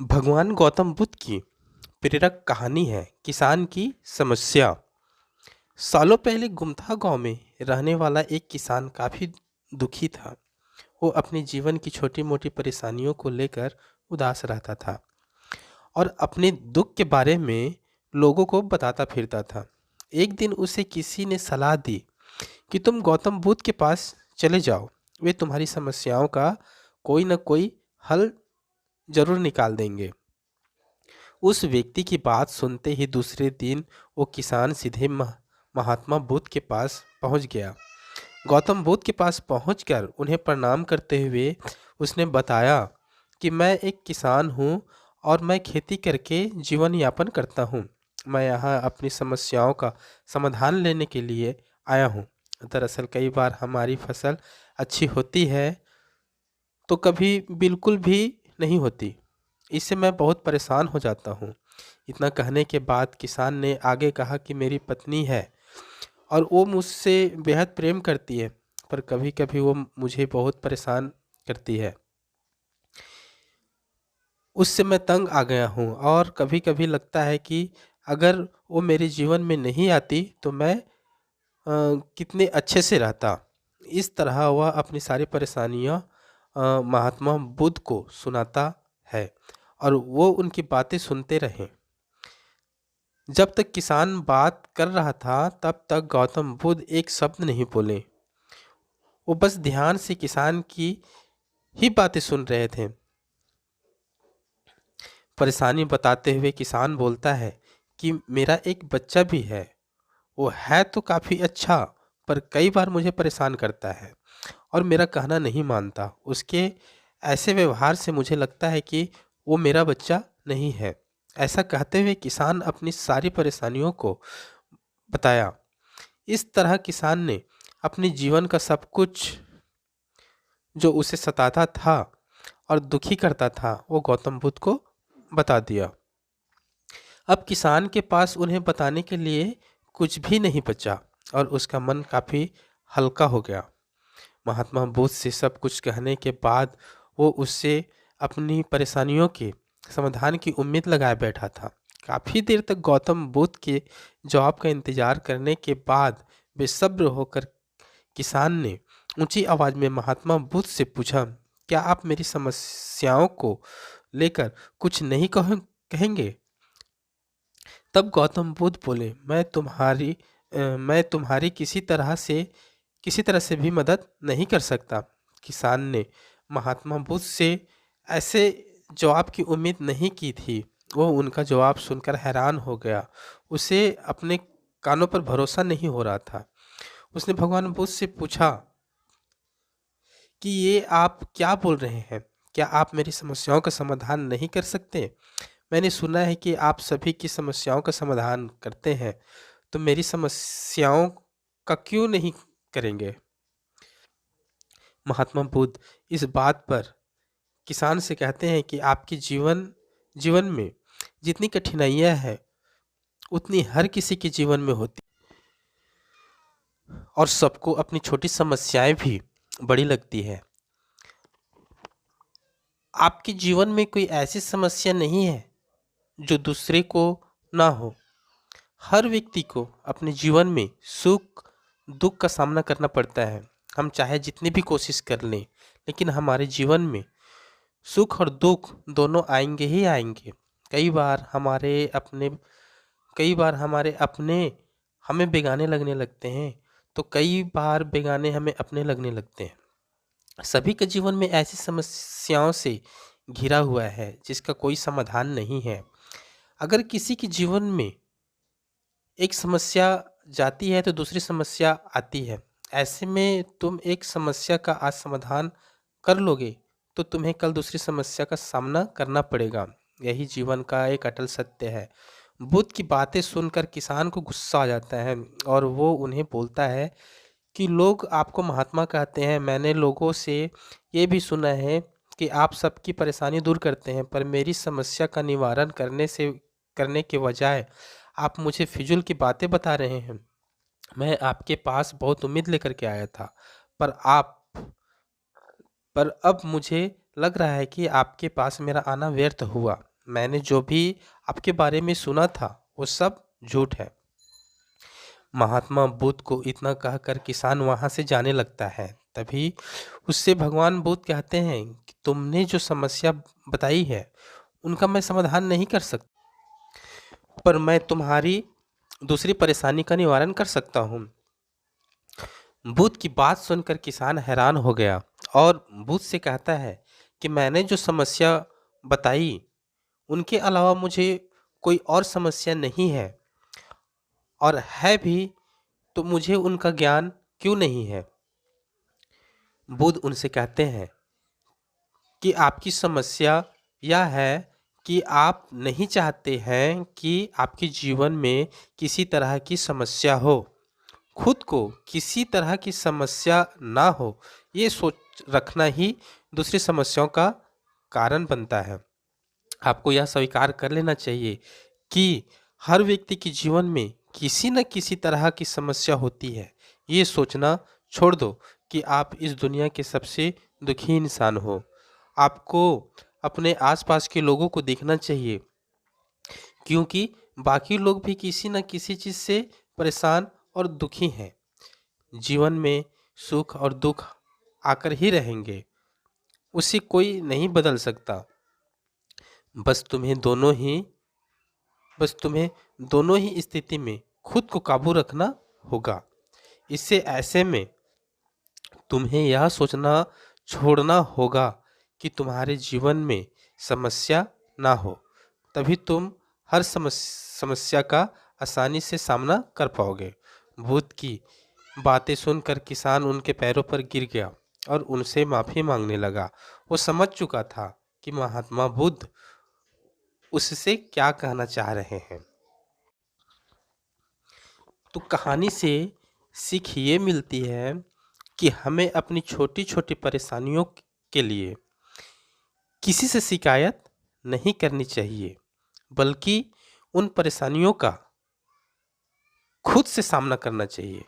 भगवान गौतम बुद्ध की प्रेरक कहानी है किसान की समस्या। सालों पहले गुमथा गांव में रहने वाला एक किसान काफी दुखी था। वो अपने जीवन की छोटी मोटी परेशानियों को लेकर उदास रहता था और अपने दुख के बारे में लोगों को बताता फिरता था। एक दिन उसे किसी ने सलाह दी कि तुम गौतम बुद्ध के पास चले जाओ, वे तुम्हारी समस्याओं का कोई न कोई हल जरूर निकाल देंगे। उस व्यक्ति की बात सुनते ही दूसरे दिन वो किसान सीधे महात्मा बुद्ध के पास पहुंच गया। गौतम बुद्ध के पास पहुंचकर उन्हें प्रणाम करते हुए उसने बताया कि मैं एक किसान हूं और मैं खेती करके जीवन यापन करता हूं। मैं यहाँ अपनी समस्याओं का समाधान लेने के लिए आया हूं। दरअसल कई बार हमारी फसल अच्छी होती है तो कभी बिल्कुल भी नहीं होती। इससे मैं बहुत परेशान हो जाता हूँ। इतना कहने के बाद किसान ने आगे कहा कि मेरी पत्नी है और वो मुझसे बेहद प्रेम करती है, पर कभी-कभी वो मुझे बहुत परेशान करती है। उससे मैं तंग आ गया हूँ और कभी-कभी लगता है कि अगर वो मेरे जीवन में नहीं आती तो मैं कितने अच्छे से रहता। इस तरह वह अपनी सारी परेशानियाँ महात्मा बुद्ध को सुनाता है और वो उनकी बातें सुनते रहे। जब तक किसान बात कर रहा था तब तक गौतम बुद्ध एक शब्द नहीं बोले। वो बस ध्यान से किसान की ही बातें सुन रहे थे। परेशानी बताते हुए किसान बोलता है कि मेरा एक बच्चा भी है। वो है तो काफ़ी अच्छा, पर कई बार मुझे परेशान करता है और मेरा कहना नहीं मानता। उसके ऐसे व्यवहार से मुझे लगता है कि वो मेरा बच्चा नहीं है। ऐसा कहते हुए किसान अपनी सारी परेशानियों को बताया। इस तरह किसान ने अपने जीवन का सब कुछ जो उसे सताता था और दुखी करता था वो गौतम बुद्ध को बता दिया। अब किसान के पास उन्हें बताने के लिए कुछ भी नहीं बचा और उसका मन काफ़ी हल्का हो गया। महात्मा बुद्ध से सब कुछ कहने के बाद वो उससे अपनी परेशानियों के समाधान की उम्मीद लगाए बैठा था। काफ़ी देर तक गौतम बुद्ध के जवाब का इंतजार करने के बाद बेसब्र होकर किसान ने ऊंची आवाज में महात्मा बुद्ध से पूछा, क्या आप मेरी समस्याओं को लेकर कुछ नहीं कहेंगे? तब गौतम बुद्ध बोले, मैं तुम्हारी किसी तरह से भी मदद नहीं कर सकता। किसान ने महात्मा बुद्ध से ऐसे जवाब की उम्मीद नहीं की थी। वो उनका जवाब सुनकर हैरान हो गया। उसे अपने कानों पर भरोसा नहीं हो रहा था। उसने भगवान बुद्ध से पूछा कि ये आप क्या बोल रहे हैं? क्या आप मेरी समस्याओं का समाधान नहीं कर सकते? मैंने सुना है कि आप सभी की समस्याओं का समाधान करते हैं, तो मेरी समस्याओं का क्यों नहीं करेंगे? महात्मा बुद्ध इस बात पर किसान से कहते हैं कि आपके जीवन में जितनी कठिनाइयां हैं, उतनी हर किसी के जीवन में होती और सबको अपनी छोटी समस्याएं भी बड़ी लगती है। आपके जीवन में कोई ऐसी समस्या नहीं है जो दूसरे को ना हो। हर व्यक्ति को अपने जीवन में सुख दुख का सामना करना पड़ता है। हम चाहे जितनी भी कोशिश कर लें, लेकिन हमारे जीवन में सुख और दुख दोनों आएंगे ही आएंगे। कई बार हमारे अपने हमें बेगाने लगने लगते हैं, तो कई बार बेगाने हमें अपने लगने लगते हैं। सभी के जीवन में ऐसी समस्याओं से घिरा हुआ है जिसका कोई समाधान नहीं है। अगर किसी के जीवन में एक समस्या जाती है तो दूसरी समस्या आती है। ऐसे में तुम एक समस्या का आज समाधान कर लोगे तो तुम्हें कल दूसरी समस्या का सामना करना पड़ेगा। यही जीवन का एक अटल सत्य है। बुद्ध की बातें सुनकर किसान को गुस्सा आ जाता है और वो उन्हें बोलता है कि लोग आपको महात्मा कहते हैं। मैंने लोगों से ये भी सुना है कि आप सबकी परेशानी दूर करते हैं, पर मेरी समस्या का निवारण करने के बजाय आप मुझे फिजूल की बातें बता रहे हैं। मैं आपके पास बहुत उम्मीद लेकर के आया था, पर आप पर अब मुझे लग रहा है कि आपके पास मेरा आना व्यर्थ हुआ। मैंने जो भी आपके बारे में सुना था वो सब झूठ है। महात्मा बुद्ध को इतना कहकर किसान वहां से जाने लगता है। तभी उससे भगवान बुद्ध कहते हैं कि तुमने जो समस्या बताई है उनका मैं समाधान नहीं कर सकता, पर मैं तुम्हारी दूसरी परेशानी का निवारण कर सकता हूँ। बुद्ध की बात सुनकर किसान हैरान हो गया और बुद्ध से कहता है कि मैंने जो समस्या बताई उनके अलावा मुझे कोई और समस्या नहीं है, और है भी तो मुझे उनका ज्ञान क्यों नहीं है। बुद्ध उनसे कहते हैं कि आपकी समस्या यह है कि आप नहीं चाहते हैं कि आपके जीवन में किसी तरह की समस्या हो। खुद को किसी तरह की समस्या ना हो, ये सोच रखना ही दूसरी समस्याओं का कारण बनता है। आपको यह स्वीकार कर लेना चाहिए कि हर व्यक्ति के जीवन में किसी न किसी तरह की समस्या होती है। ये सोचना छोड़ दो कि आप इस दुनिया के सबसे दुखी इंसान हो। आपको अपने आसपास के लोगों को देखना चाहिए, क्योंकि बाकी लोग भी किसी न किसी चीज़ से परेशान और दुखी हैं। जीवन में सुख और दुख आकर ही रहेंगे, उसे कोई नहीं बदल सकता। बस तुम्हें दोनों ही बस तुम्हें दोनों ही स्थिति में खुद को काबू रखना होगा। इससे ऐसे में तुम्हें यह सोचना छोड़ना होगा कि तुम्हारे जीवन में समस्या ना हो, तभी तुम हर समस्या का आसानी से सामना कर पाओगे। बुद्ध की बातें सुनकर किसान उनके पैरों पर गिर गया और उनसे माफ़ी मांगने लगा। वो समझ चुका था कि महात्मा बुद्ध उससे क्या कहना चाह रहे हैं। तो कहानी से सीख ये मिलती है कि हमें अपनी छोटी छोटी परेशानियों के लिए किसी से शिकायत नहीं करनी चाहिए, बल्कि उन परेशानियों का खुद से सामना करना चाहिए।